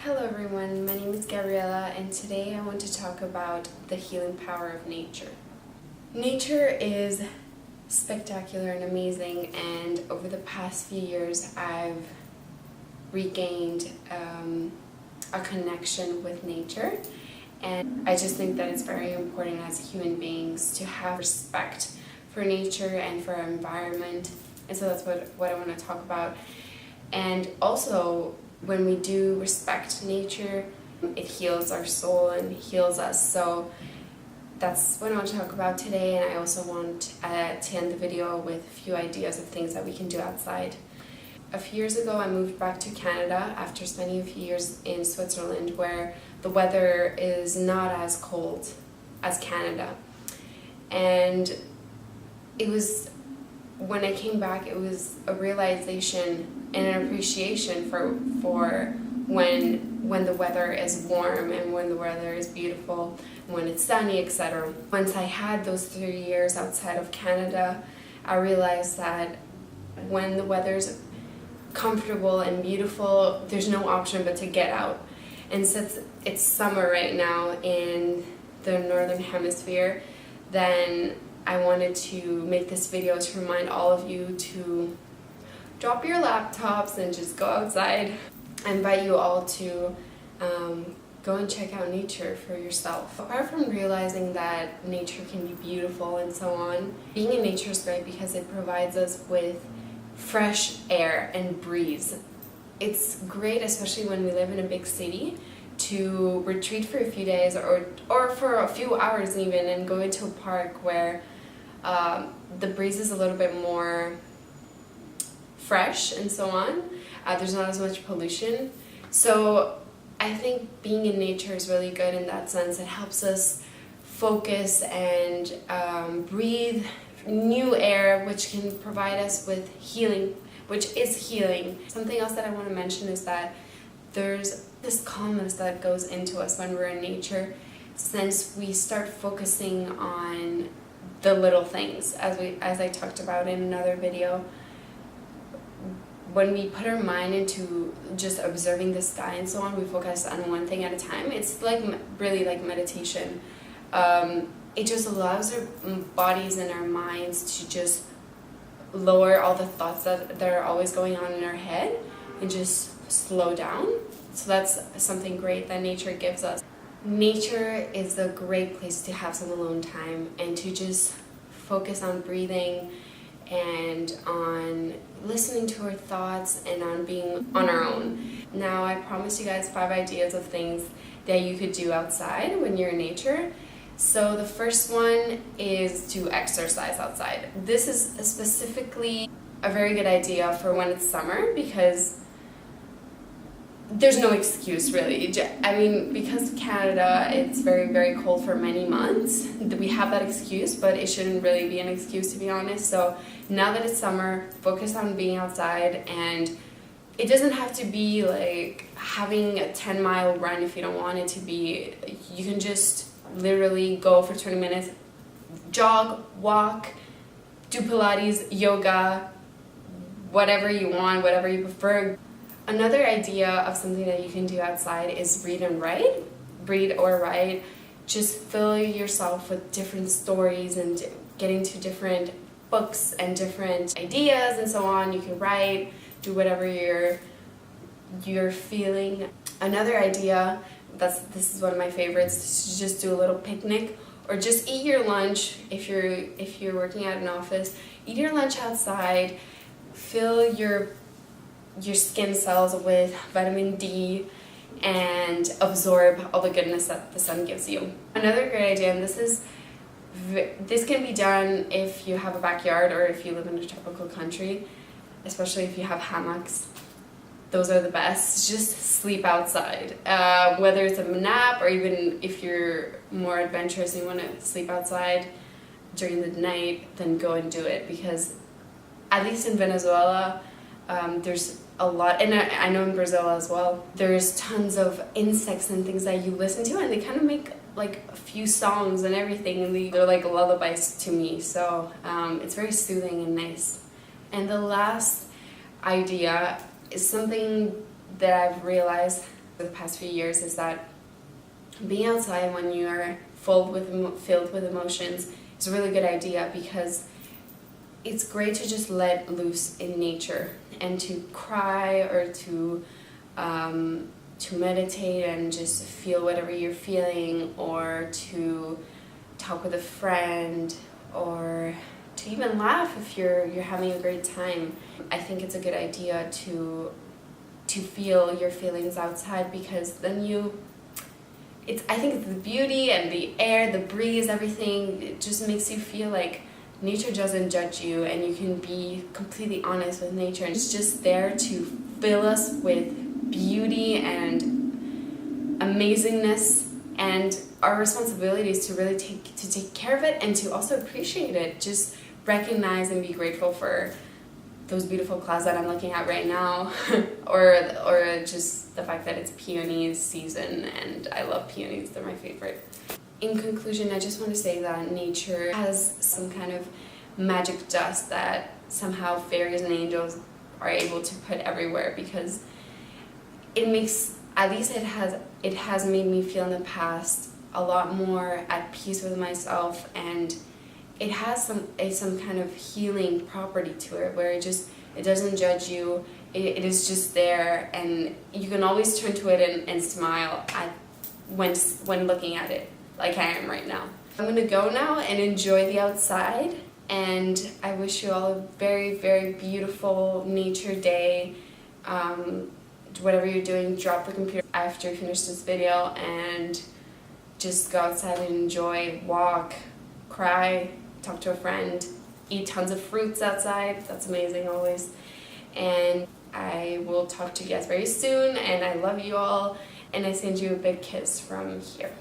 Hello everyone, my name is Gabriella and today I want to talk about the healing power of nature. Nature is spectacular and amazing, and over the past few years I've regained a connection with nature, and I just think that it's very important as human beings to have respect for nature and for our environment, and so that's what I want to talk about. And also, when we do respect nature, it heals our soul and heals us. So that's what I want to talk about today, and I also want to end the video with a few ideas of things that we can do outside. A few years ago I moved back to Canada after spending a few years in Switzerland, where the weather is not as cold as Canada. And it was, when I came back, it was a realization and an appreciation for when the weather is warm and when the weather is beautiful, when it's sunny, etc. Once I had those 3 years outside of Canada, I realized that when the weather's comfortable and beautiful, there's no option but to get out. And since it's summer right now in the northern hemisphere, then I wanted to make this video to remind all of you to drop your laptops and just go outside. I invite you all to go and check out nature for yourself. Apart from realizing that nature can be beautiful and so on, being in nature is great because it provides us with fresh air and breeze. It's great, especially when we live in a big city, to retreat for a few days or for a few hours even, and go into a park where the breeze is a little bit more fresh and so on. There's not as much pollution. So I think being in nature is really good in that sense. It helps us focus and breathe new air, which can provide us with healing, which is healing. Something else that I want to mention is that there's this calmness that goes into us when we're in nature, since we start focusing on the little things, as I talked about in another video. When we put our mind into just observing the sky and so on, we focus on one thing at a time. It's like really like meditation. It just allows our bodies and our minds to just lower all the thoughts that are always going on in our head and just slow down. So that's something great that nature gives us. Nature is a great place to have some alone time and to just focus on breathing and on listening to our thoughts and on being on our own. Now, I promised you guys 5 ideas of things that you could do outside when you're in nature. So the first one is to exercise outside. This is specifically a very good idea for when it's summer, because there's no excuse really. I mean, because Canada, it's very, very cold for many months. We have that excuse, but it shouldn't really be an excuse, to be honest. So now that it's summer, focus on being outside, and it doesn't have to be like having a 10-mile run if you don't want it to be. You can just literally go for 20 minutes, jog, walk, do Pilates, yoga, whatever you want, whatever you prefer. Another idea of something that you can do outside is read and write. Read or write. Just fill yourself with different stories and get into different books and different ideas and so on. You can write, do whatever you're feeling. Another idea, this is one of my favorites, is to just do a little picnic, or just eat your lunch if you're working at an office. Eat your lunch outside. Fill your skin cells with vitamin D and absorb all the goodness that the sun gives you. Another great idea, and this can be done if you have a backyard or if you live in a tropical country, especially if you have hammocks. Those are the best. Just sleep outside. Whether it's a nap or even if you're more adventurous and you want to sleep outside during the night, then go and do it, because at least in Venezuela, there's a lot, and I know in Brazil as well, there's tons of insects and things that you listen to, and they kind of make like a few songs and everything, and they're like lullabies to me, so it's very soothing and nice. And the last idea is something that I've realized for the past few years is that being outside when you are filled with emotions is a really good idea, because it's great to just let loose in nature and to cry or to meditate and just feel whatever you're feeling, or to talk with a friend, or to even laugh if you're having a great time. I think it's a good idea to feel your feelings outside, because then I think it's the beauty and the air, the breeze, everything, it just makes you feel like nature doesn't judge you, and you can be completely honest with nature, and it's just there to fill us with beauty and amazingness, and our responsibility is to really take care of it and to also appreciate it. Just recognize and be grateful for those beautiful clouds that I'm looking at right now, or just the fact that it's peonies season, and I love peonies, they're my favorite. In conclusion, I just want to say that nature has some kind of magic dust that somehow fairies and angels are able to put everywhere, because it makes, at least it has made me feel in the past a lot more at peace with myself, and it has some kind of healing property to it, where it doesn't judge you. It is just there, and you can always turn to it and smile when looking at it, like I am right now. I'm gonna go now and enjoy the outside, and I wish you all a very, very beautiful nature day. Whatever you're doing, drop the computer after you finish this video and just go outside and enjoy, walk, cry, talk to a friend, eat tons of fruits outside. That's amazing always. And I will talk to you guys very soon, and I love you all, and I send you a big kiss from here.